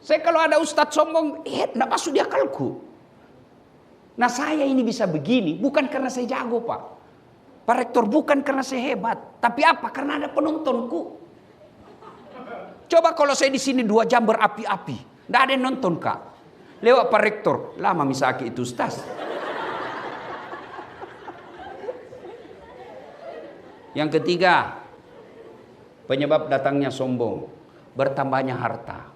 Saya kalau ada ustadz sombong, enggak masuk di akalku. Nah saya ini bisa begini, bukan karena saya jago Pak. Pak Rektor, bukan karena saya hebat. Tapi apa? Karena ada penontonku. Coba kalau saya di sini 2 jam berapi-api. Nggak ada yang nonton Kak. Lewat Pak Rektor, lama misaki itu ustaz. Yang ketiga, penyebab datangnya sombong, bertambahnya harta.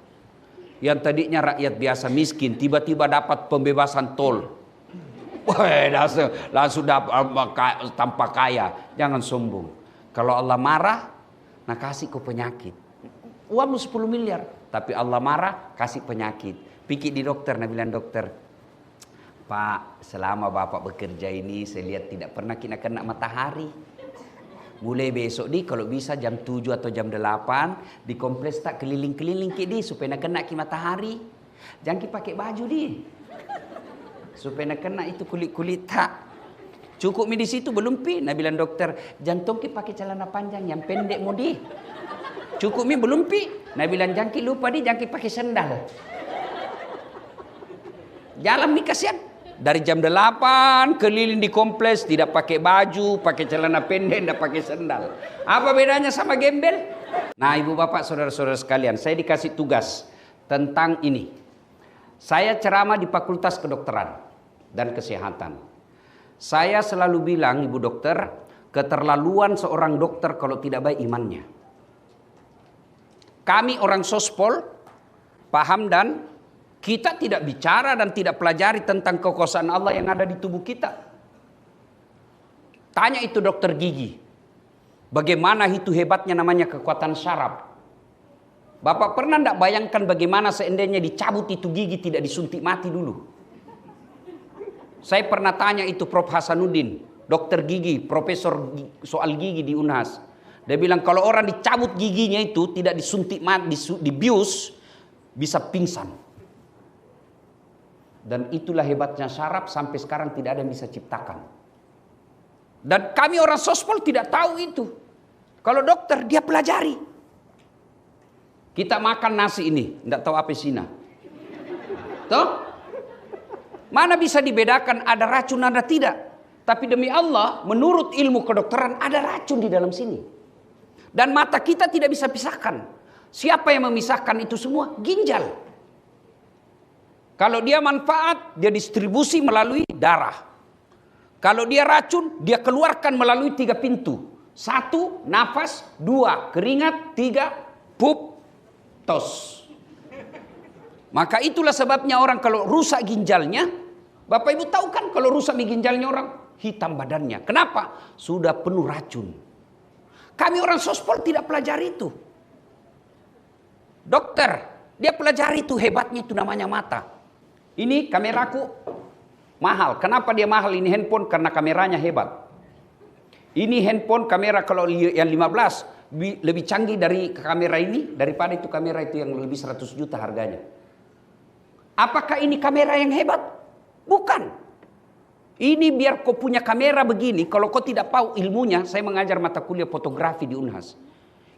Yang tadinya rakyat biasa miskin, tiba-tiba dapat pembebasan tol. Wah, langsung dapat tanpa kaya. Jangan sombong. Kalau Allah marah, nah kasih kau penyakit. Uangmu 10 miliar, tapi Allah marah, kasih penyakit. Pikir di dokter, nah bilang dokter, Pak, selama Bapak bekerja ini, saya lihat tidak pernah kena matahari. Mulai besok di kalau bisa jam 7 atau jam 8 di kompleks tak keliling-keliling ke di supaya nak kena ki matahari. Jangan ki pakai baju di. Supaya nak kena itu kulit-kulit tak. Cukup mi di situ belum pi. Nah bilang dokter, jantung ki pakai celana panjang yang pendek mau di. Cukup mi belum pi. Nah bilang jangan ki lupa di, jangan ki pakai sendal. Jalan mi kasihan. Dari jam 8 keliling di kompleks, tidak pakai baju, pakai celana pendek, tidak pakai sendal. Apa bedanya sama gembel? Nah ibu bapak saudara-saudara sekalian, saya dikasih tugas tentang ini. Saya ceramah di Fakultas Kedokteran dan Kesehatan. Saya selalu bilang ibu dokter, keterlaluan seorang dokter kalau tidak baik imannya. Kami orang sospol, paham dan kita tidak bicara dan tidak pelajari tentang kekuasaan Allah yang ada di tubuh kita. Tanya itu dokter gigi. Bagaimana itu hebatnya namanya kekuatan syaraf. Bapak pernah tidak bayangkan bagaimana seandainya dicabut itu gigi tidak disuntik mati dulu. Saya pernah tanya itu Prof. Hasanuddin, dokter gigi, profesor soal gigi di Unhas. Dia bilang kalau orang dicabut giginya itu tidak disuntik mati, dibius, bisa pingsan. Dan itulah hebatnya syaraf sampai sekarang tidak ada yang bisa ciptakan. Dan kami orang sospol tidak tahu itu. Kalau dokter dia pelajari. Kita makan nasi ini, tidak tahu apa isinya. Toh? Mana bisa dibedakan ada racun ada tidak? Tapi demi Allah, menurut ilmu kedokteran ada racun di dalam sini. Dan mata kita tidak bisa pisahkan. Siapa yang memisahkan itu semua? Ginjal. Kalau dia manfaat, dia distribusi melalui darah. Kalau dia racun, dia keluarkan melalui 3 pintu. 1, nafas. 2, keringat. 3, pup, tos. Maka itulah sebabnya orang kalau rusak ginjalnya, Bapak Ibu tahu kan kalau rusak ginjalnya orang, hitam badannya. Kenapa? Sudah penuh racun. Kami orang sospol tidak pelajari itu. Dokter, dia pelajari itu, hebatnya itu namanya mata. Ini kameraku mahal. Kenapa dia mahal ini handphone? Karena kameranya hebat. Ini handphone kamera kalau yang 15 lebih canggih dari kamera ini daripada itu kamera itu yang lebih 100 juta harganya. Apakah ini kamera yang hebat? Bukan. Ini biar kau punya kamera begini, kalau kau tidak tahu ilmunya, saya mengajar mata kuliah fotografi di Unhas.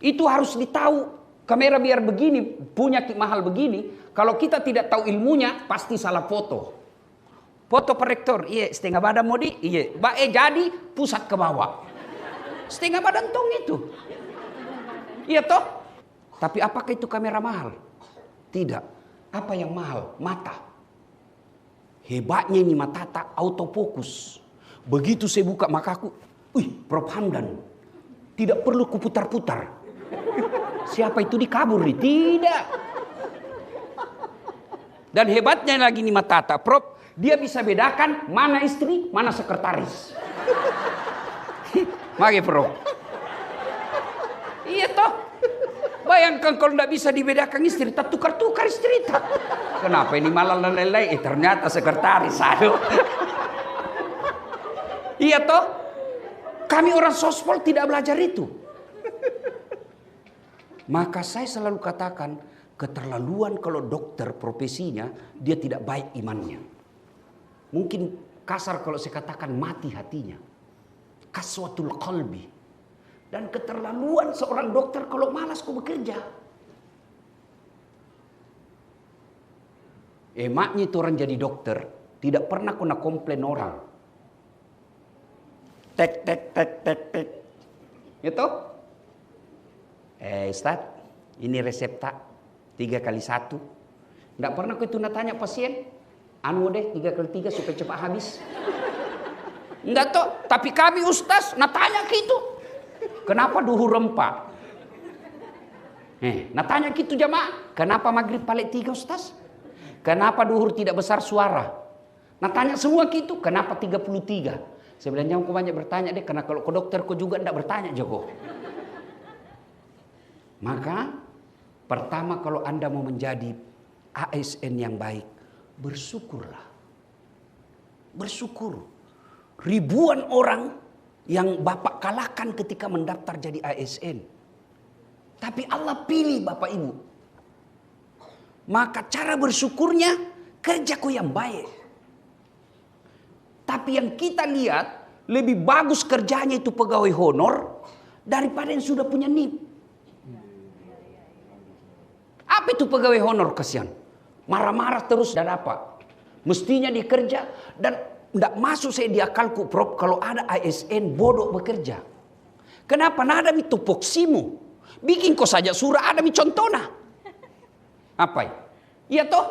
Itu harus ditahu. Kamera biar begini, punya mahal begini. Kalau kita tidak tahu ilmunya, pasti salah foto. Foto Pak Rektor, iya setengah badan modi, iya. Jadi pusat ke bawah. Setengah badan tong itu. Iya toh? Tapi apakah itu kamera mahal? Tidak. Apa yang mahal? Mata. Hebatnya ini mata tak autofokus. Begitu saya buka makaku, Prof. Hamdan. Tidak perlu kuputar-putar. Siapa itu dikabur nih? Tidak. Dan hebatnya lagi nih Matata, Prof, dia bisa bedakan mana istri, mana sekretaris. Mari Prof. Iya toh. Bayangkan kalau tidak bisa dibedakan istri, tak tukar-tukar istri tak. Kenapa ini malah lelai? Ternyata sekretaris. Aduh. Iya toh. Kami orang sospol tidak belajar itu. Maka saya selalu katakan, keterlaluan kalau dokter profesinya, dia tidak baik imannya. Mungkin kasar kalau saya katakan mati hatinya. Kaswatul qalbi. Dan keterlaluan seorang dokter kalau malas kok bekerja. Emaknya itu orang jadi dokter, tidak pernah kena komplain orang. Tek tek tek tek tek. Itu? Ustaz, ini resep tak 3x1. Tidak pernah kau itu nak tanya pasien, anu deh 3x3 supaya cepat habis. Enggak toh, tapi kami Ustaz nak tanya gitu. Kenapa duhur rempah? Nak tanya gitu jamaah, kenapa maghrib balik 3 Ustaz? Kenapa duhur tidak besar suara? Nak tanya semua gitu, kenapa 33? Saya bilang jangan kau banyak bertanya deh, karena kalau ke dokter kau juga tidak bertanya Joko. Maka pertama kalau Anda mau menjadi ASN yang baik, bersyukurlah. Bersyukur. Ribuan orang yang Bapak kalahkan ketika mendaftar jadi ASN. Tapi Allah pilih Bapak Ibu. Maka cara bersyukurnya kerja kau yang baik. Tapi yang kita lihat lebih bagus kerjanya itu pegawai honor daripada yang sudah punya NIP. Apa itu pegawai honor kasihan? Marah-marah terus dan apa? Mestinya dikerja dan tidak masuk saya di akalku Prof kalau ada ASN bodoh bekerja. Kenapa? Nada mi tupoksimu. Bikin kau saja surah ada mi contohna. Apa ya? Iya toh?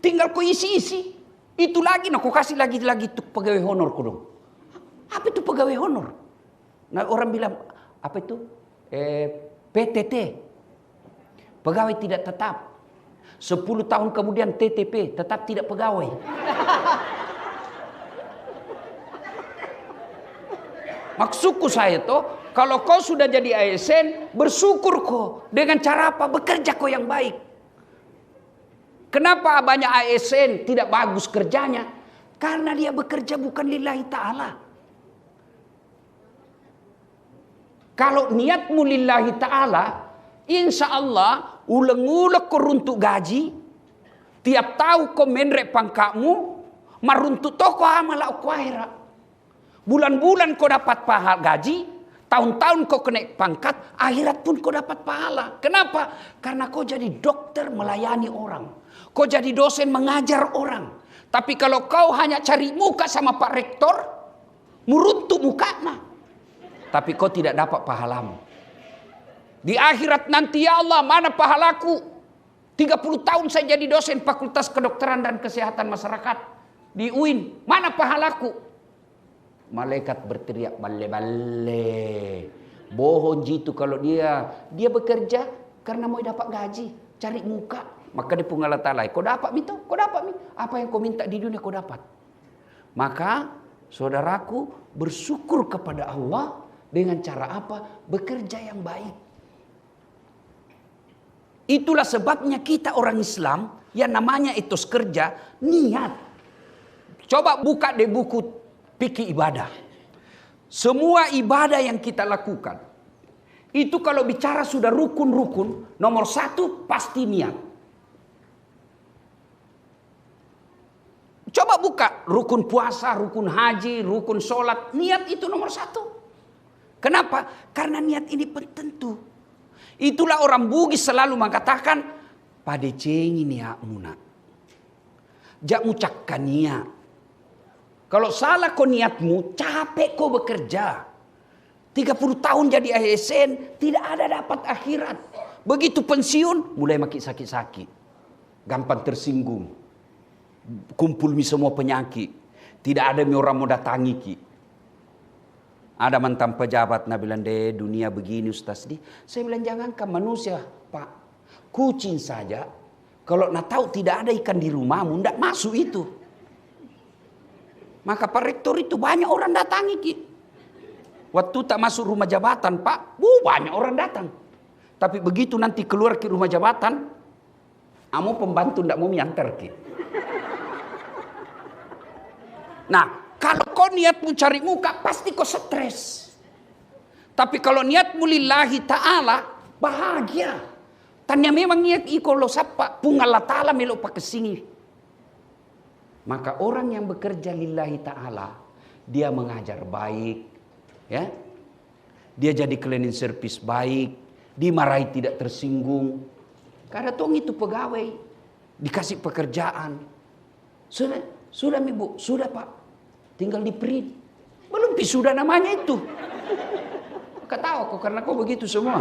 Tinggal kau isi-isi. Itu lagi, nah kau kasih lagi itu pegawai honor kau dong. Apa itu pegawai honor? Nah orang bilang, apa itu? PTT. Pegawai tidak tetap. 10 tahun kemudian TTP, tetap tidak pegawai. Maksudku saya toh, kalau kau sudah jadi ASN, bersyukur kau. Dengan cara apa? Bekerja kau yang baik. Kenapa banyak ASN tidak bagus kerjanya? Karena dia bekerja bukan lillahi ta'ala. Kalau niatmu lillahi ta'ala, insya Allah ulang-ulang kau runtuk gaji. Tiap tahu kau menrek pangkatmu, maruntuk toko amal aku akhirat. Bulan-bulan kau dapat pahala gaji, tahun-tahun kau kena pangkat, akhirat pun kau dapat pahala. Kenapa? Karena kau jadi dokter melayani orang. Kau jadi dosen mengajar orang. Tapi kalau kau hanya cari muka sama Pak Rektor, muruntuk mukanya. Tapi kau tidak dapat pahalamu. Di akhirat nanti ya Allah mana pahalaku? 30 tahun saya jadi dosen Fakultas Kedokteran dan Kesehatan Masyarakat di UIN. Mana pahalaku? Malaikat berteriak balle-balle. Bohong jitu kalau dia bekerja karena mau dapat gaji, cari muka. Maka dia pungalah ta'ala, kau dapat mi toh? Kau dapat mi? Apa yang kau minta di dunia kau dapat. Maka saudaraku bersyukur kepada Allah dengan cara apa? Bekerja yang baik. Itulah sebabnya kita orang Islam yang namanya etos kerja, niat. Coba buka deh buku fikih ibadah. Semua ibadah yang kita lakukan, itu kalau bicara sudah rukun-rukun, nomor 1 pasti niat. Coba buka rukun puasa, rukun haji, rukun sholat. Niat itu nomor 1. Kenapa? Karena niat ini penting. Itulah orang Bugis selalu mengatakan, pada cengi niatmu nak. Jak mucakkan niat. Kalau salah kau niatmu, capek kau bekerja. 30 tahun jadi ASN, tidak ada dapat akhirat. Begitu pensiun, mulai makin sakit-sakit. Gampang tersinggung. Kumpul mi semua penyakit. Tidak ada mi orang mau datangi ki. Ada mantan pejabat nak bilang deh dunia begini Ustaz di. Saya bilang jangankan manusia Pak. Kucing saja. Kalau nak tahu tidak ada ikan di rumahmu, tidak masuk itu. Maka Pak Rektor itu banyak orang datangi ki. Waktu tak masuk rumah jabatan Pak, banyak orang datang. Tapi begitu nanti keluar ke rumah jabatan, kamu pembantu tidak mau miantar ki. Nah, kalau kau niatmu cari muka, pasti kau stres. Tapi kalau niatmu lillahi ta'ala, bahagia. Tanya memang niat iko lo sapa, pungalah ta'ala melo pakai sini. Maka orang yang bekerja lillahi ta'ala, dia mengajar baik. Ya, dia jadi cleaning service baik. Dimarahi tidak tersinggung. Karena tong itu pegawai. dikasih pekerjaan. Sudah Ibu, sudah Pak. Tinggal di print. Belum sudah namanya itu. Kau tahu kok karena kau begitu semua.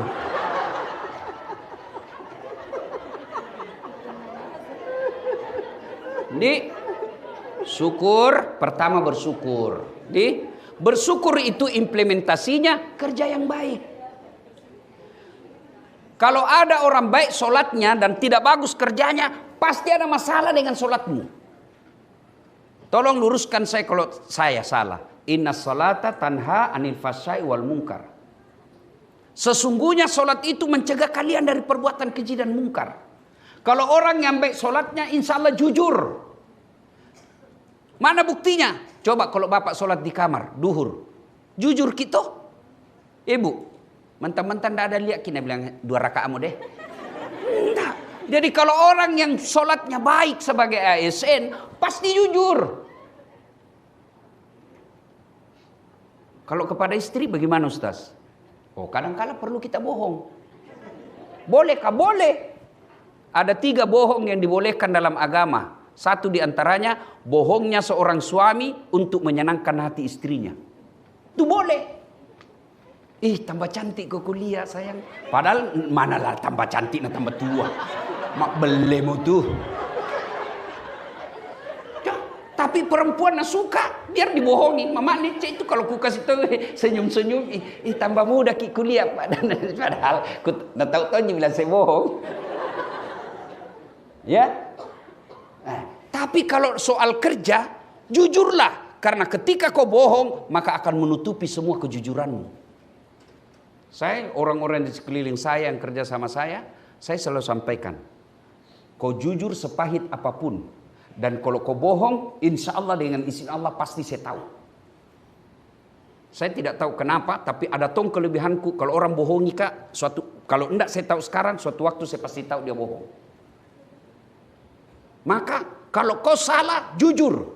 Di syukur, pertama bersyukur. Bersyukur itu implementasinya kerja yang baik. Kalau ada orang baik sholatnya dan tidak bagus kerjanya, pasti ada masalah dengan sholatmu. Tolong luruskan saya kalau saya salah. Inna sholata tanha anil fahsya'i wal munkar. Sesungguhnya sholat itu mencegah kalian dari perbuatan keji dan mungkar. Kalau orang yang baik sholatnya insya Allah jujur. Mana buktinya? Coba kalau bapak sholat di kamar, duhur. Jujur gitu? Ibu, mentang-mentang tidak ada lihat, kina bilang 2 rakaatmu deh. Enggak. Jadi kalau orang yang sholatnya baik sebagai ASN, pasti jujur. Kalau kepada istri bagaimana Ustaz? Oh, kadang-kadang perlu kita bohong. Bolehkah? Boleh. Ada 3 bohong yang dibolehkan dalam agama. Satu di antaranya, bohongnya seorang suami untuk menyenangkan hati istrinya. Itu boleh. Tambah cantik kau kuliah sayang. Padahal manalah tambah cantik dan tambah tua. Mak belemu tuh. Tapi perempuan suka biar dibohongi. Mama Nece itu kalau ku kasih tahu senyum-senyum, tambah muda ki kuliah padahal ku tahu-tahu dia bilang saya bohong. Ya. Tapi kalau soal kerja, jujurlah karena ketika kau bohong maka akan menutupi semua kejujuranmu. Saya, orang-orang di sekeliling saya yang kerja sama saya selalu sampaikan, kau jujur sepahit apapun. Dan kalau kau bohong, insya Allah dengan izin Allah pasti saya tahu. Saya tidak tahu kenapa, tapi ada kelebihanku. Kalau orang bohongi kak, kalau enggak saya tahu sekarang, suatu waktu saya pasti tahu dia bohong. Maka kalau kau salah, jujur.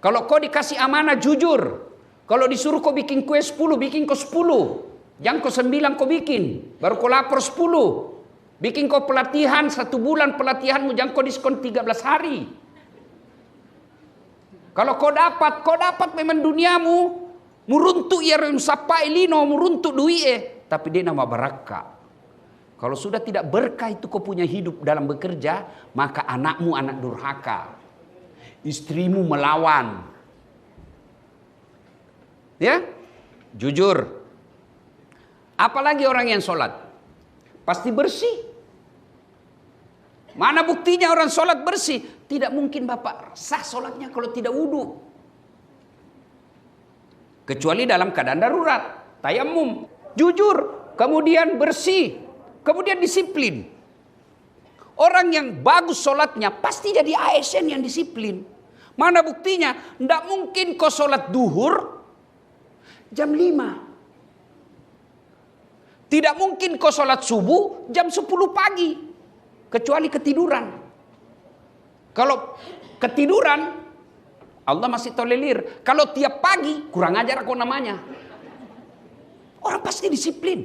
Kalau kau dikasih amanah, jujur. Kalau disuruh kau bikin kue 10, bikin kau 10. Jangan kau 9 kau bikin, baru kau lapor 10. Bikin kau pelatihan 1 bulan pelatihanmu, jangan kau diskon 13 hari. Kalau kau dapat memang duniamu, muruntuk ya sapai lino, muruntuk duit tapi dia nama berkah. Kalau sudah tidak berkah itu kau punya hidup dalam bekerja, maka anakmu anak durhaka. Istrimu melawan. Ya? Jujur. Apalagi orang yang sholat pasti bersih. Mana buktinya orang sholat bersih? Tidak mungkin bapak sah sholatnya kalau tidak wudhu. Kecuali dalam keadaan darurat, tayamum, jujur, kemudian bersih, kemudian disiplin. Orang yang bagus sholatnya pasti jadi ASN yang disiplin. Mana buktinya? Tidak mungkin kau sholat duhur jam 5. Tidak mungkin kau sholat subuh jam 10 pagi. Kecuali ketiduran. Kalau ketiduran, Allah masih tolerir. Kalau tiap pagi, kurang ajar kau namanya. Orang pasti disiplin.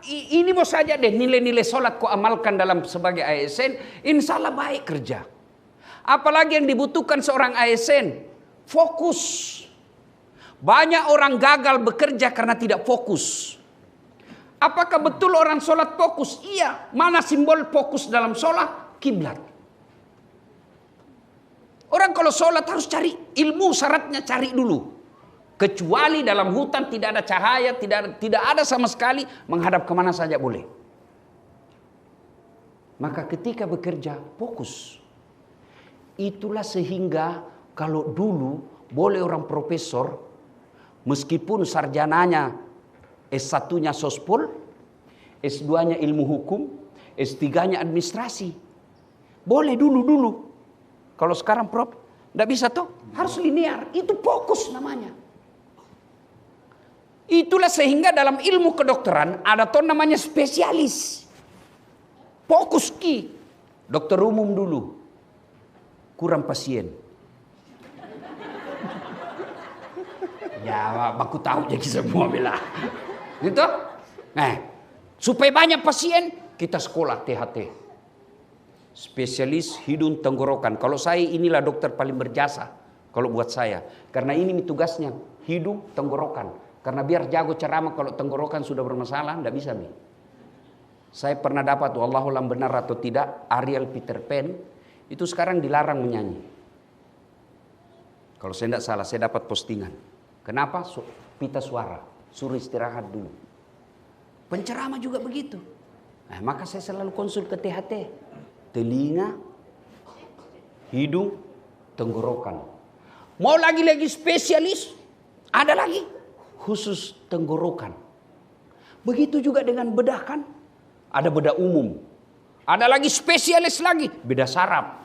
Ini mau saja deh nilai-nilai sholat kau amalkan dalam sebagai ASN. Insya Allah baik kerja. Apalagi yang dibutuhkan seorang ASN. Fokus. Banyak orang gagal bekerja karena tidak fokus. Apakah betul orang sholat fokus? Iya. Mana simbol fokus dalam sholat? Kiblat. Orang kalau sholat harus cari ilmu, syaratnya cari dulu. Kecuali dalam hutan tidak ada cahaya, tidak ada sama sekali, menghadap kemana saja boleh. Maka ketika bekerja, fokus. Itulah sehingga kalau dulu boleh orang profesor, meskipun sarjananya S1-nya sospol, S2-nya ilmu hukum, S3-nya administrasi. Boleh dulu. Kalau sekarang Prof, tidak bisa toh, harus linear. Itu fokus namanya. Itulah sehingga dalam ilmu kedokteran ada toh namanya spesialis. Fokus ki. Dokter umum dulu. Kurang pasien. Ya, aku tahu jadi semua bela. Gitu? Nah, supaya banyak pasien, kita sekolah THT. spesialis hidung tenggorokan. Kalau saya inilah dokter paling berjasa kalau buat saya. Karena ini tugasnya, hidung tenggorokan. Karena biar jago ceramah kalau tenggorokan sudah bermasalah, tidak bisa. Saya pernah dapat, wallahualam benar atau tidak, Ariel Peter Pan itu sekarang dilarang menyanyi. Kalau saya tidak salah, saya dapat postingan. Kenapa? Pita suara, suruh istirahat dulu. Penceramah juga begitu. Nah, maka saya selalu konsul ke THT. Telinga, hidung, tenggorokan. Mau lagi-lagi spesialis, ada lagi khusus tenggorokan. Begitu juga dengan bedah kan. Ada bedah umum. Ada lagi spesialis lagi, bedah saraf,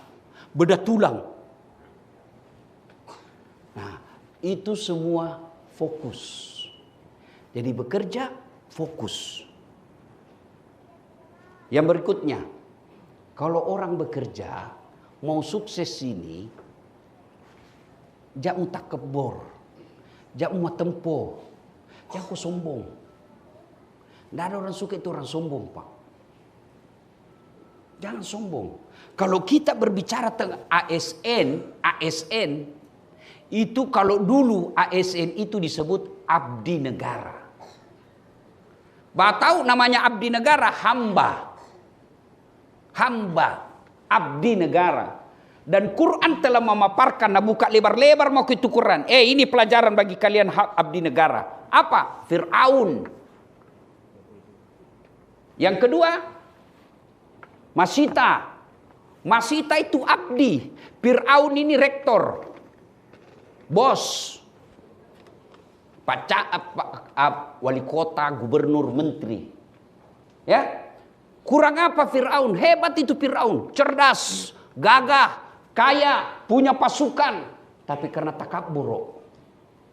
bedah tulang. Nah, itu semua fokus. Jadi bekerja fokus. Yang berikutnya, kalau orang bekerja mau sukses ini, jangan takabur, jangan matempo, jangan sombong. Tidak ada orang suka itu orang sombong, Pak. Jangan sombong. Kalau kita berbicara tentang ASN itu kalau dulu ASN itu disebut abdi negara. Tahu namanya abdi negara? Hamba, abdi negara. Dan Quran telah memaparkan, buka lebar-lebar mau ke itu Quran. Ini pelajaran bagi kalian hak abdi negara. Apa? Fir'aun. Yang kedua, Masita. Masita itu abdi. Fir'aun ini rektor. Bos. Wali kota, gubernur, menteri. Ya. Kurang apa Fir'aun? Hebat itu Fir'aun. Cerdas, gagah, kaya, punya pasukan. Tapi karena takabur,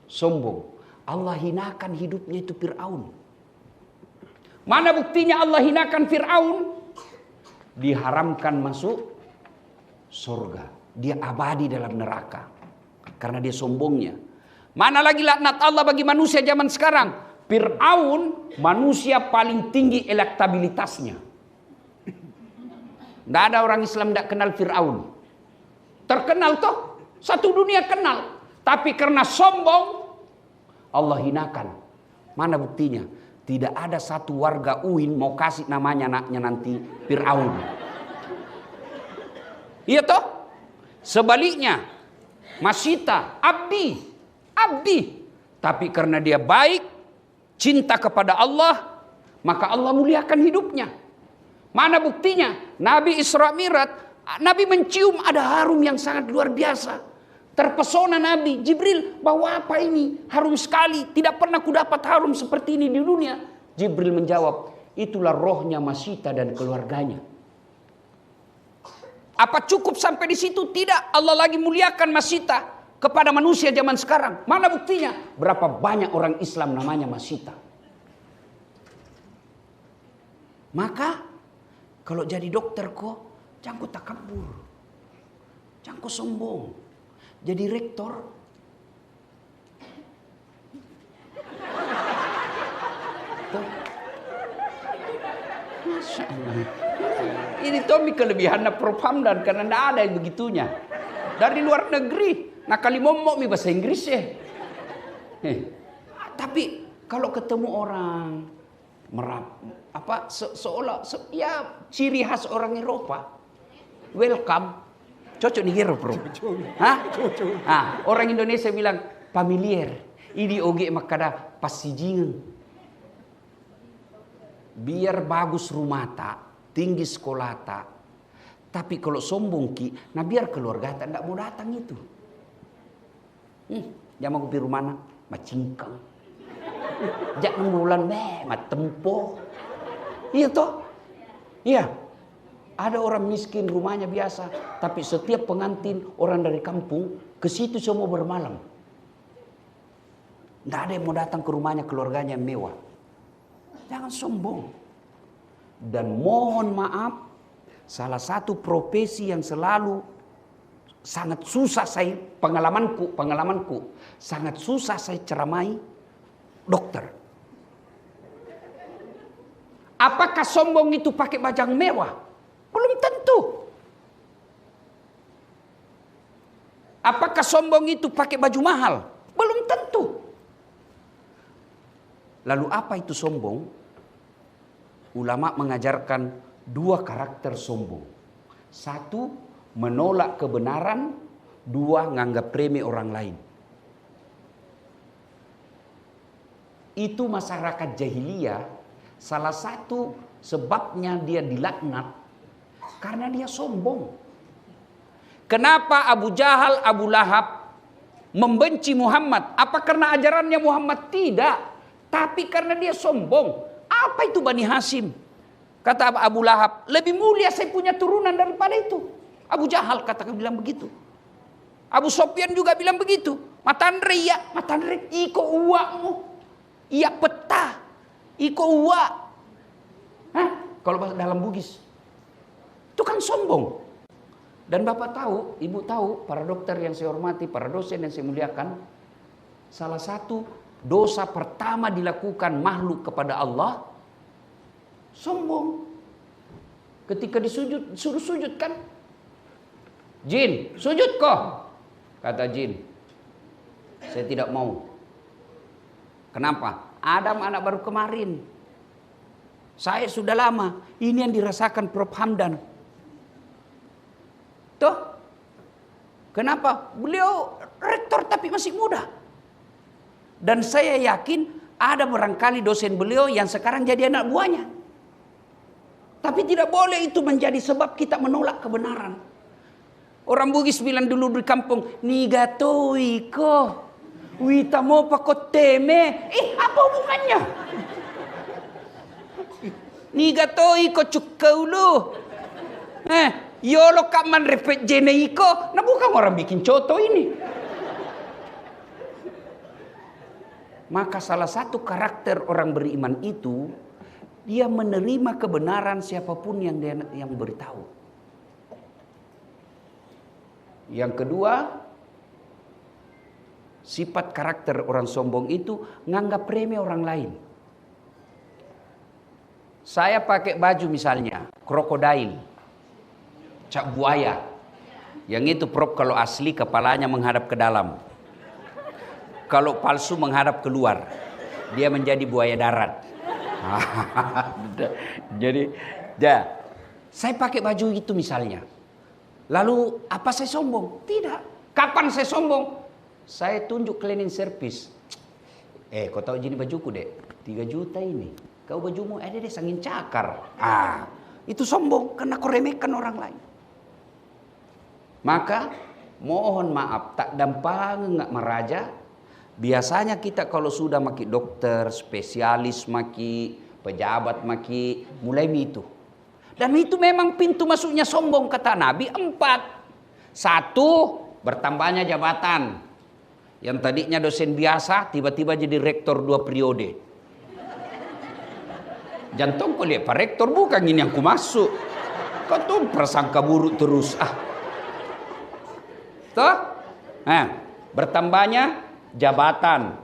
sombong, Allah hinakan hidupnya itu Fir'aun. Mana buktinya Allah hinakan Fir'aun? Diharamkan masuk surga. Dia abadi dalam neraka. Karena dia sombongnya. Mana lagi laknat Allah bagi manusia zaman sekarang? Fir'aun manusia paling tinggi elektabilitasnya. Tidak ada orang Islam tidak kenal Fir'aun. Terkenal toh. Satu dunia kenal. Tapi karena sombong, Allah hinakan. Mana buktinya? Tidak ada satu warga UIN mau kasih namanya anaknya nanti Fir'aun. Iya toh? Sebaliknya, Masita, abdi. Tapi karena dia baik, cinta kepada Allah, maka Allah muliakan hidupnya. Mana buktinya? Nabi Isra Mi'raj, Nabi mencium ada harum yang sangat luar biasa. Terpesona Nabi. Jibril, bawa apa ini? Harum sekali. Tidak pernah kudapat harum seperti ini di dunia. Jibril menjawab, itulah rohnya Masita dan keluarganya. Apa cukup sampai di situ? Tidak. Allah lagi muliakan Masita kepada manusia zaman sekarang. Mana buktinya? Berapa banyak orang Islam namanya Masita. Maka kalau jadi dokter kok, jangan takabur. Jangan sombong. Jadi rektor. Tuh. Masya Allah. Ini Tommy kelebihan Prof. Hamdan karena tidak ada yang begitunya. Dari luar negeri. Nah kali momok mi bahasa Inggris ya. Tapi kalau ketemu orang seolah ya ciri khas orang Eropa, welcome, cocok nih Bro. Orang Indonesia bilang familiar, ini oge makada pasijing. Biar bagus rumah tinggi sekolah tapi kalau sombong nah biar keluarga tak mau datang itu. Jangan mau pergi rumah macingkang. Jangan bulan tempo. Iya toh? Iya. Ada orang miskin rumahnya biasa, tapi setiap pengantin orang dari kampung ke situ semua bermalam. Tidak ada yang mau datang ke rumahnya keluarganya yang mewah. Jangan sombong. Dan mohon maaf, salah satu profesi yang selalu sangat susah saya pengalamanku sangat susah saya ceramai, dokter. Apakah sombong itu pakai baju mewah? Belum tentu. Apakah sombong itu pakai baju mahal? Belum tentu. Lalu apa itu sombong? Ulama mengajarkan dua karakter sombong. Satu, menolak kebenaran. Dua, nganggap remeh orang lain. Itu masyarakat jahiliyah, salah satu sebabnya dia dilaknat karena dia sombong. Kenapa Abu Jahal, Abu Lahab membenci Muhammad? Apa karena ajarannya Muhammad? Tidak. Tapi karena dia sombong. Apa itu Bani Hashim? Kata Abu Lahab, lebih mulia saya punya turunan daripada itu. Abu Jahal katakan bilang begitu. Abu Sofyan juga bilang begitu. Matandre ya, matandre iko uakmu. Iya peta, iko uak. Hah? Kalau dalam Bugis. Itu kan sombong. Dan Bapak tahu, Ibu tahu, para dokter yang saya hormati, para dosen yang saya muliakan, salah satu dosa pertama dilakukan makhluk kepada Allah, sombong. Ketika disujud, suruh sujud kan? Jin, sujud kok. Kata jin, saya tidak mau. Kenapa? Adam anak baru kemarin. Saya sudah lama. Ini yang dirasakan Prof. Hamdan. Tuh. Kenapa? Beliau rektor tapi masih muda. Dan saya yakin ada barangkali dosen beliau yang sekarang jadi anak buahnya. Tapi tidak boleh itu menjadi sebab kita menolak kebenaran. Orang Bugis bilang dulu di kampung, nigatoi ko, wita mo pakot teme. Apa hubungannya? Nigatoi ko cukau lu. Yolo kaman repet jene iko. Nah bukan orang bikin coto ini. Maka salah satu karakter orang beriman itu, dia menerima kebenaran siapapun yang beritahu. Yang kedua, sifat karakter orang sombong itu nganggap remeh orang lain. Saya pakai baju misalnya krokodil, cap buaya. Yang itu Prof kalau asli kepalanya menghadap ke dalam. Kalau palsu menghadap keluar. Dia menjadi buaya darat. Jadi, saya pakai baju itu misalnya. Lalu apa saya sombong? Tidak. Kapan saya sombong? Saya tunjuk cleaning service. Kau tahu gini bajuku dek? 3 juta ini. Kau bajumu ada deh sangin cakar. Itu sombong karena kau remehkan orang lain. Maka mohon maaf tak dampang nggak meraja. Biasanya kita kalau sudah maki dokter, spesialis maki, pejabat maki, mulai itu. Dan itu memang pintu masuknya sombong kata Nabi 4. 1, bertambahnya jabatan. Yang tadinya dosen biasa tiba-tiba jadi rektor 2 periode. Jantung kau lihat Pak Rektor bukan ini yang ku masuk. Kau tuh prasangka buruk terus. Tuh? Bertambahnya jabatan.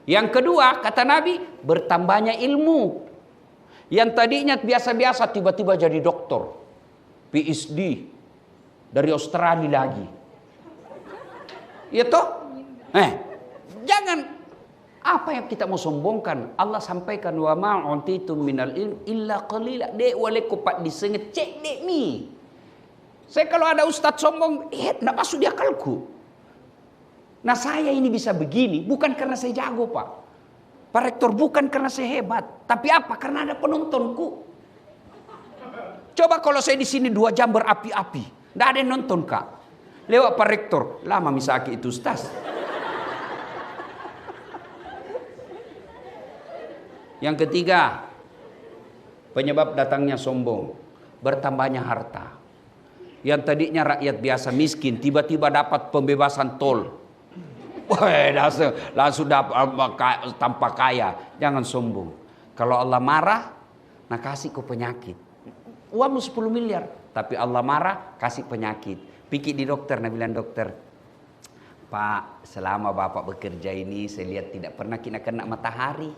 Yang kedua kata Nabi bertambahnya ilmu. Yang tadinya biasa-biasa tiba-tiba jadi doktor. PhD. Dari Australia lagi. Ya toh? Jangan. Apa yang kita mau sombongkan? Allah sampaikan wa ma'untitum minal ilm illa qalila. Dek waleku pak disengit cek dek mi. Saya kalau ada ustadz sombong, nak masuk di akalku. Nah saya ini bisa begini bukan karena saya jago pak. Pak Rektor bukan karena saya hebat, tapi apa? Karena ada penontonku. Coba kalau saya di sini 2 jam berapi-api, nggak ada yang nonton kak. Lewat Pak Rektor, lama misaki itu ustaz. Yang ketiga, penyebab datangnya sombong, bertambahnya harta. Yang tadinya rakyat biasa miskin, tiba-tiba dapat pembebasan tol. Wah, langsung tanpa kaya. Jangan sombong. Kalau Allah marah, nah kasih kau penyakit. Uangmu 10 miliar, tapi Allah marah, kasih penyakit. Pikir di dokter, nah bilang dokter, Pak, selama Bapak bekerja ini, saya lihat tidak pernah kena matahari.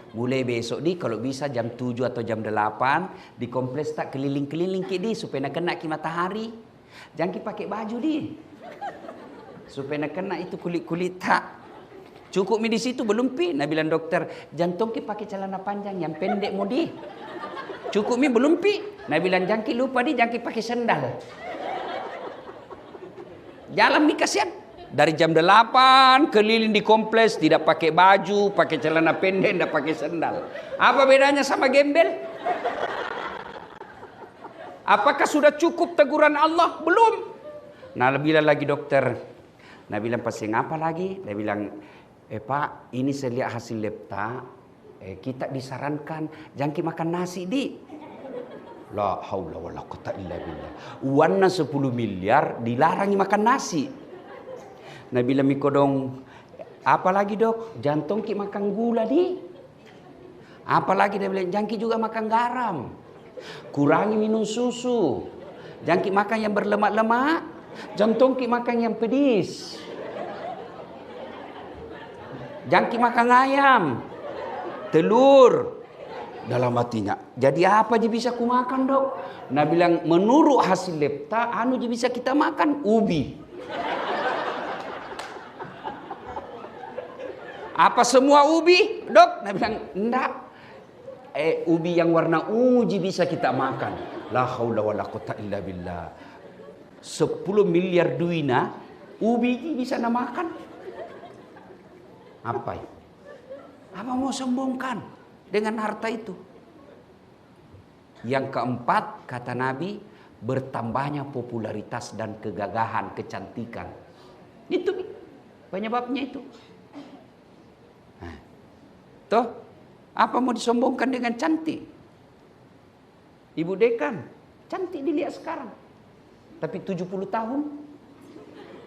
Mulai besok di, kalau bisa jam 7 atau jam 8, di kompleks tak keliling-keliling ke di, supaya nak kena matahari. Jangan pakai baju di. Supaya nak kena itu kulit-kulit tak. Cukup di situ belum pi. Nah bilang dokter, jantung ki pakai celana panjang yang pendek modi. Cukup belum pi. Nah bilang jangki lupa di jangki pakai sendal. Jalan mi kasihan. Dari jam 8 keliling di kompleks tidak pakai baju, pakai celana pendek, tidak pakai sendal. Apa bedanya sama gembel? Apakah sudah cukup teguran Allah? Belum. Nah bilang lagi dokter. Nah bilang pasien apa lagi? Dia bilang, Pak, ini saya lihat hasil lepta. Kita disarankan jangan makan nasi di. La haula wala quwata illa billah. Uangnya 10 miliar dilarangi makan nasi. Nah bilang mikodong, apa lagi dok? Jantung ki makan gula di. Apalagi dia bilang, jangan juga makan garam. Kurangi minum susu. Jangan makan yang berlemak-lemak. Jantung ki makan yang pedis. Jangan makan ayam, telur. Dalam hatinya, jadi apa je bisa ku makan dok? Nah bilang, menurut hasil lepta, anu je bisa kita makan ubi. Apa semua ubi dok? Nah bilang, enggak. Ubi yang warna ungu je bisa kita makan. La haula wala quwata illa billah. 10 miliar duina, ubi je bisa nak makan. Apa itu? Apa mau sombongkan dengan harta itu? Yang keempat, kata Nabi, bertambahnya popularitas dan kegagahan, kecantikan. Itu penyebabnya itu. Nah, toh, apa mau disombongkan dengan cantik? Ibu Dekan, cantik dilihat sekarang. Tapi 70 tahun.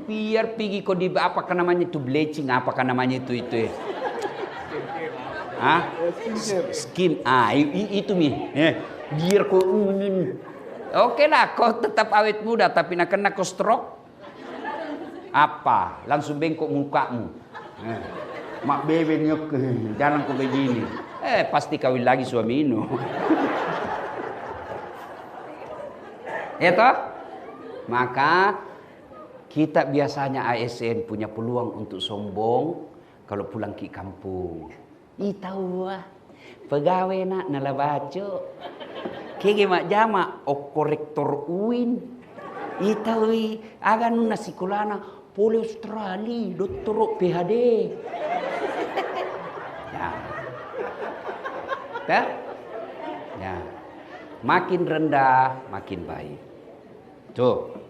Biar pergi kau di apakah namanya itu bleaching, apakah namanya itu ya. Ah, skin, itu mi. Biar kau oke lah, kau tetap awet muda tapi nak kena kau stroke. Apa? Langsung bengkok mukamu. Mak bebe nyok, jangan kau begini. Pasti kawin lagi suami ini. Ya toh? Maka kita biasanya ASN punya peluang untuk sombong kalau pulang ke kampung. Ih tahu wah, pegawai nak nala baco. Kege mak jama korektor UIN. Ih tahu agan nasi kulana poli Australia doktor PhD. Ya. Ya. Makin rendah makin baik. Tuh.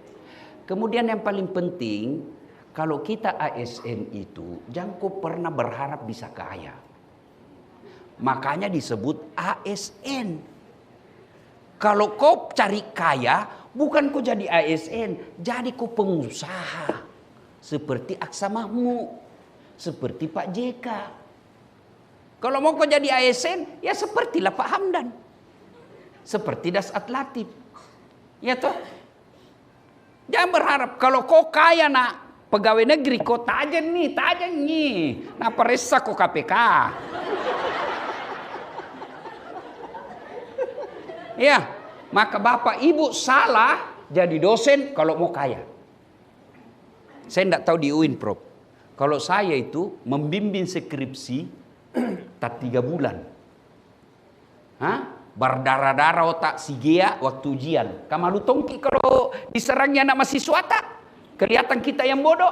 Kemudian yang paling penting, kalau kita ASN itu, jangan kau pernah berharap bisa kaya. Makanya disebut ASN. Kalau kau cari kaya, bukan kau jadi ASN, jadi kau pengusaha. Seperti Aksa Mahmud, seperti Pak JK. Kalau mau kau jadi ASN, ya sepertilah Pak Hamdan. Seperti Dasat Latif. Ya toh? Jangan berharap kalau kau kaya nak pegawai negeri kau tajan nih. Nah peresa kau KPK. Ya, maka bapak ibu salah jadi dosen kalau mau kaya. Saya tidak tahu di UIN Prof. Kalau saya itu membimbing skripsi tak 3 bulan. Hah? Berdarah-darah otak si Gea waktu ujian. Kamalu tongki kalau diserangnya anak mahasiswa tak? Kelihatan kita yang bodoh.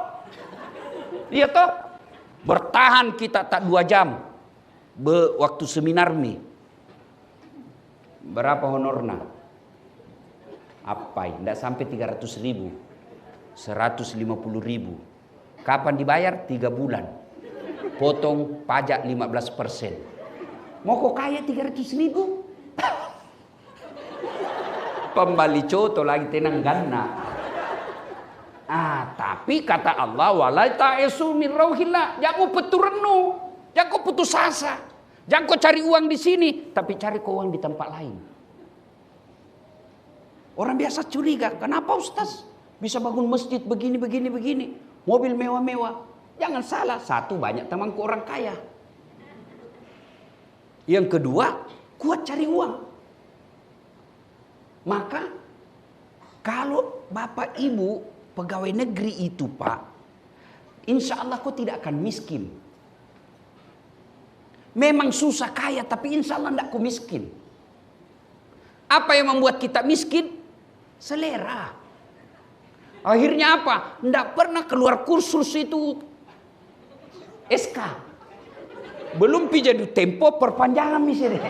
Iya toh? Bertahan kita tak 2 jam. Waktu seminar nih. Berapa honornya? Apa? Tidak sampai 300.000. 150.000. Kapan dibayar? 3 bulan. Potong pajak 15%. Mau kok kaya 300.000? Pembali coto lagi tenang gana. Tapi kata Allah wala ta'esu min rauhillah. Jangan peturenu, jangan putus asa. Jangan kau cari uang di sini, tapi cari kau uang di tempat lain. Orang biasa curiga, kenapa Ustaz bisa bangun masjid begini. Mobil mewah-mewah. Jangan salah, satu banyak temanku orang kaya. Yang kedua, kuat cari uang. Maka kalau bapak ibu pegawai negeri itu Pak, insya Allah kau tidak akan miskin. Memang susah kaya, tapi insya Allah tidak kau miskin. Apa yang membuat kita miskin? Selera. Akhirnya apa? Tidak pernah keluar kursus itu SK. Belum pi jadi tempo perpanjangan misalnya.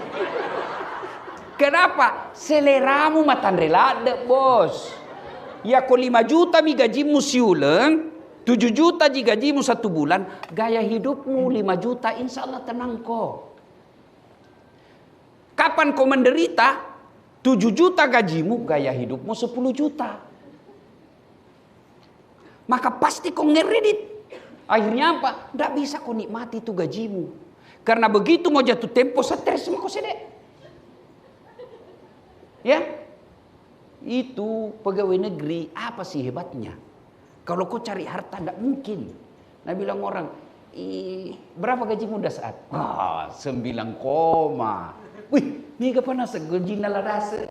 Kenapa? Seleramu matan relade bos. Ya kau 5 juta mi gajimu siuleng, 7 juta ji gajimu 1 bulan, gaya hidupmu 5 juta insya Allah tenang kok. Kapan kau menderita? 7 juta gajimu, gaya hidupmu 10 juta. Maka pasti kau ngeredit. Akhirnya apa? Tidak bisa kau nikmati itu gajimu. Karena begitu mau jatuh tempo stres semua kau sedek. Ya, itu pegawai negeri apa sih hebatnya? Kalau kau cari harta tidak mungkin. Nah bilang orang, berapa gajimu dah saat? 9 koma. Wih, ini kapan nasa gaji naladase?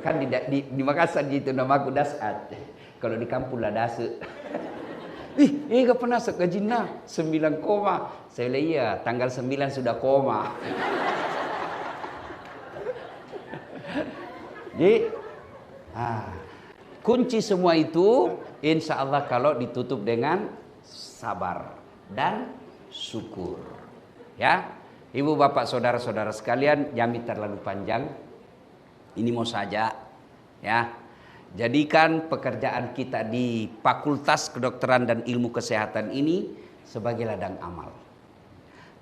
Kan di Makassar gitu nama aku dasat. Kalau di kampung ladase. Ini kapan nasa gaji 9 koma? Saya bilang iya, tanggal 9 sudah koma. Jadi, kunci semua itu insya Allah kalau ditutup dengan sabar dan syukur. Ya, ibu bapak saudara-saudara sekalian, jangan terlalu panjang. Ini mau saja, ya. Jadikan pekerjaan kita di Fakultas Kedokteran dan Ilmu Kesehatan ini sebagai ladang amal.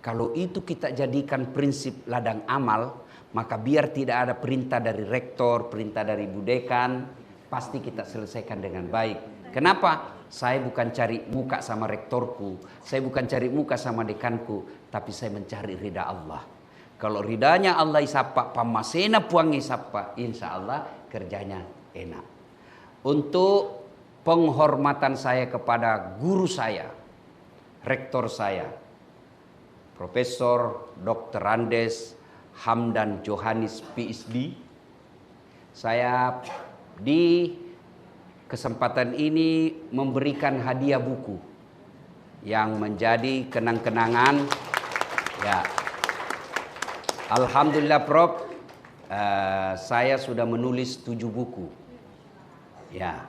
Kalau itu kita jadikan prinsip ladang amal, maka biar tidak ada perintah dari rektor, perintah dari bu dekan, pasti kita selesaikan dengan baik. Kenapa? Saya bukan cari muka sama rektorku, saya bukan cari muka sama dekanku, tapi saya mencari ridha Allah. Kalau ridhanya Allah isapa, pamasena puang isapa, insya Allah kerjanya enak. Untuk penghormatan saya kepada guru saya, rektor saya, Profesor Dr. Andes Hamdan Johannes PhD. Saya di kesempatan ini memberikan hadiah buku yang menjadi kenang-kenangan. Ya, alhamdulillah Prof, saya sudah menulis 7 buku. Ya,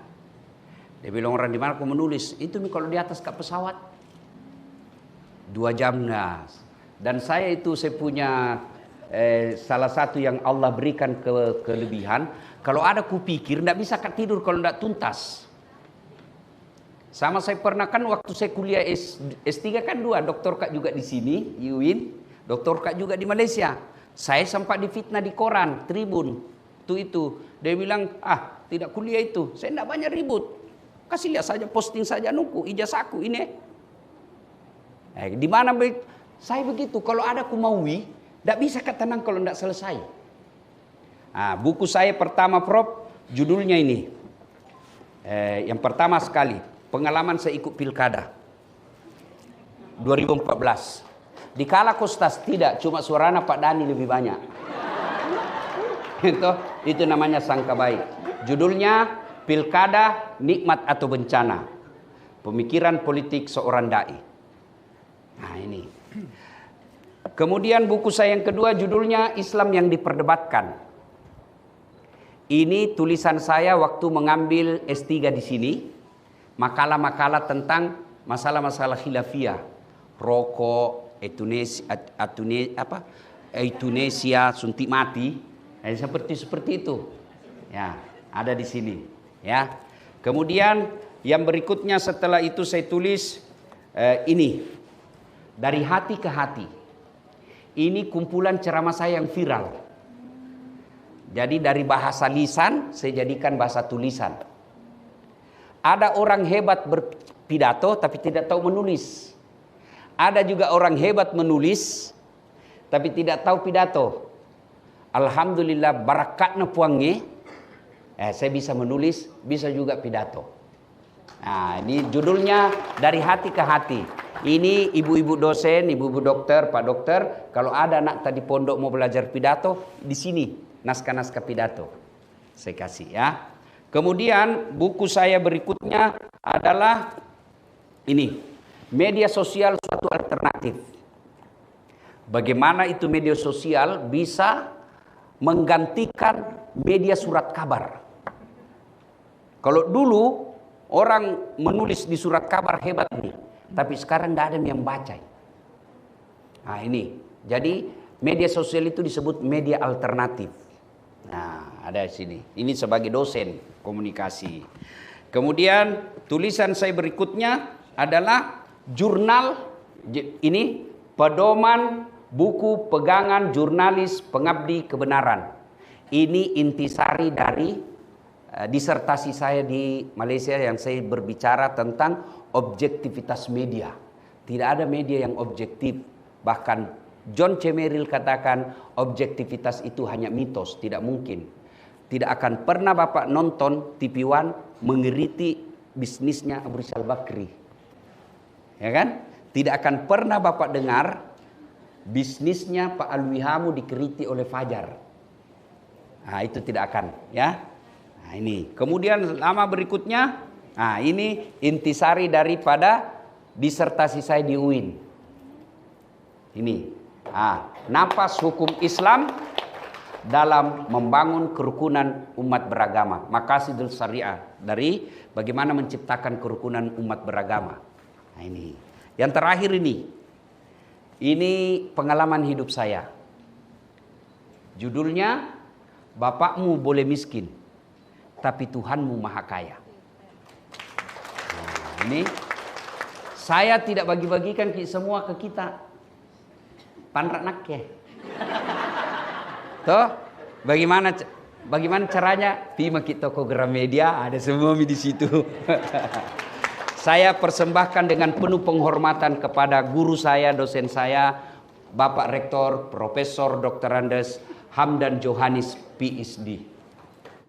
dia bilang orang di mana aku menulis? Itu nih kalau di atas kap pesawat 2 jam nah. Dan saya punya salah satu yang Allah berikan kelebihan, kalau ada kupikir tidak bisa tidur kalau tidak tuntas. Sama saya pernah kan waktu saya kuliah S3 kan 2, doktor Kak juga di sini, UIN, doktor Kak juga di Malaysia. Saya sempat difitnah di koran, Tribun, itu. Dia bilang, tidak kuliah itu, saya tidak banyak ribut. Kasih lihat saja, posting saja nuku, ijazahku ini. Di mana saya begitu, kalau ada kumawi, tidak bisa tenang kalau tidak selesai. Buku saya pertama Prof, judulnya ini. Yang pertama sekali, pengalaman saya ikut pilkada 2014. Di Kala Kostas tidak, cuma suaranya Pak Dani lebih banyak. Itu namanya sangka baik. Judulnya Pilkada Nikmat atau Bencana. Pemikiran politik seorang dai. Nah ini. Kemudian buku saya yang kedua judulnya Islam yang diperdebatkan. Ini tulisan saya waktu mengambil S3 di sini. Makalah-makalah tentang masalah-masalah khilafiyah. Rokok, euthanasia, suntik mati. Seperti itu. Ya, ada di sini. Ya. Kemudian yang berikutnya setelah itu saya tulis ini. Dari hati ke hati. Ini kumpulan ceramah saya yang viral. Jadi dari bahasa lisan saya jadikan bahasa tulisan. Ada orang hebat berpidato tapi tidak tahu menulis. Ada juga orang hebat menulis tapi tidak tahu pidato. Alhamdulillah barakatnya puangnya. Saya bisa menulis, bisa juga pidato. Nah, ini judulnya Dari Hati ke Hati. Ini ibu-ibu dosen, ibu-ibu dokter, Pak Dokter, kalau ada anak tadi pondok mau belajar pidato, di sini naskah-naskah pidato. Saya kasih ya. Kemudian buku saya berikutnya adalah Ini, media sosial suatu alternatif. Bagaimana itu media sosial bisa menggantikan media surat kabar. Kalau dulu orang menulis di surat kabar hebat nih, tapi sekarang tidak ada yang baca. Nah ini, jadi media sosial itu disebut media alternatif. Nah ada di sini, ini sebagai dosen komunikasi. Kemudian tulisan saya berikutnya adalah jurnal, ini pedoman buku pegangan jurnalis pengabdi kebenaran. Ini intisari dari disertasi saya di Malaysia yang saya berbicara tentang objektivitas media. Tidak ada media yang objektif. Bahkan John C. Merrill katakan objektivitas itu hanya mitos, tidak mungkin. Tidak akan pernah Bapak nonton TV One mengeriti bisnisnya Abu Rizal Bakri. Ya kan? Tidak akan pernah Bapak dengar bisnisnya Pak Alwi Hamu dikeriti oleh Fajar. Nah, itu tidak akan, ya. Nah, ini. Kemudian lama berikutnya, nah ini intisari daripada disertasi saya di UIN. Ini. Nah, napas hukum Islam dalam membangun kerukunan umat beragama. Maqasidul Syariah, dari bagaimana menciptakan kerukunan umat beragama. Nah, ini. Yang terakhir ini pengalaman hidup saya. Judulnya, Bapakmu boleh miskin, tapi Tuhanmu maha kaya. Nah, ini saya tidak bagi-bagikan semua ke kita. Panrak nak ya. Toh, bagaimana caranya? Pi maki toko Gramedia, ada semua di situ. Saya persembahkan dengan penuh penghormatan kepada guru saya, dosen saya, Bapak Rektor, Profesor Dr. Andes Hamdan Johanis, PhD.